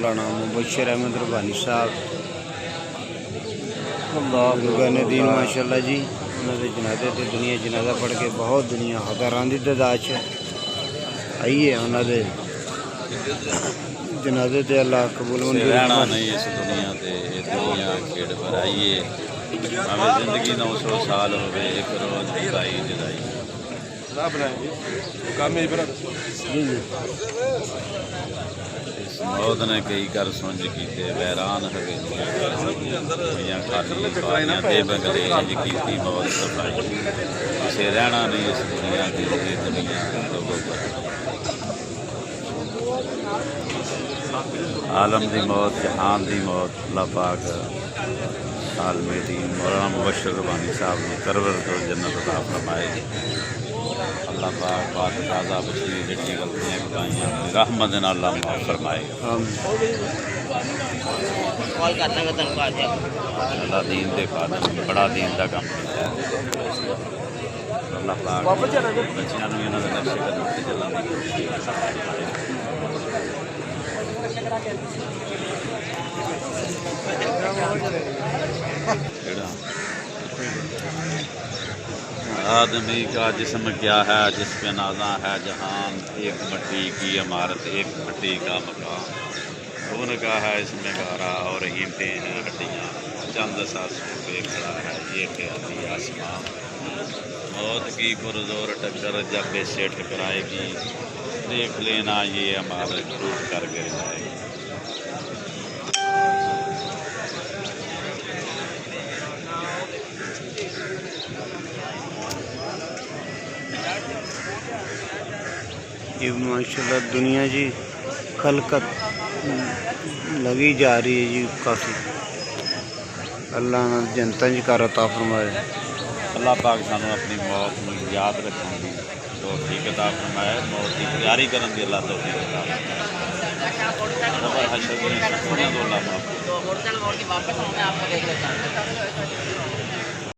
मौलाना मुबशर अहमद रबानी साहब गुरगानदीन माशाअल्लाह जी। उन्होंने जनाजे से दुनिया जनाजा पढ़ के बहुत दुनिया हज़ारां की तादाद आई है। उन्होंने जनाजे से अल्लाह कबूल रहना नहीं इस दुनिया से, दुनिया खेड़ पर आइए हमें जिंदगी 900 साल हो गए, एक रोज जुदाई जुदाई इस मौत ने कई कर सुंज किते वैरान हवेलियां खाली बारियां दे बंगले इंज कीती मौत सफाई इसे रहना नहीं इस दुनिया की, दुनिया लोगों पर आलम दी मौत जहान दी मौत अल्लाह पाक आलमे दी मौलाना मुबशर रबानी साहब ने करवर तो जन्नत अता फरमाए। अल्लाह पाक बात ताज़ा बचनी जितनी गलतियाँ बताइयाँ रहमत नाल अल्लाह माफ़ फरमाए। अल्लाह दीन दे खादम बड़ा दीन का काम किया। अल्लाह पाक बच्चों को इन्होंने नक्शे कदम से चलने की कोशिश आदमी का जिस्म क्या है जिस पे नाजा है जहान, एक मट्टी की इमारत एक मट्टी का मकान, खून का है इसमें गारा और ईंटें हैं हड्डियाँ, चंद सांसों पे खड़ा है ये ख्याली आसमां। मौत की पुरजोर टक्कर जब से टकराएगी, देख लेना ये इमारत टूट कर गिर जाएगी। ये माशाल्लाह दुनिया जी खलकत लगी जा रही है जी काफ़ी। अल्लाह ने जनता जी का अता फरमाए। अल्लाह पाक सानू अपनी मौत में याद रखने की तौफीक अता फरमाए, मौत की तैयारी करने की अल्लाह तौफीक अता फरमाए।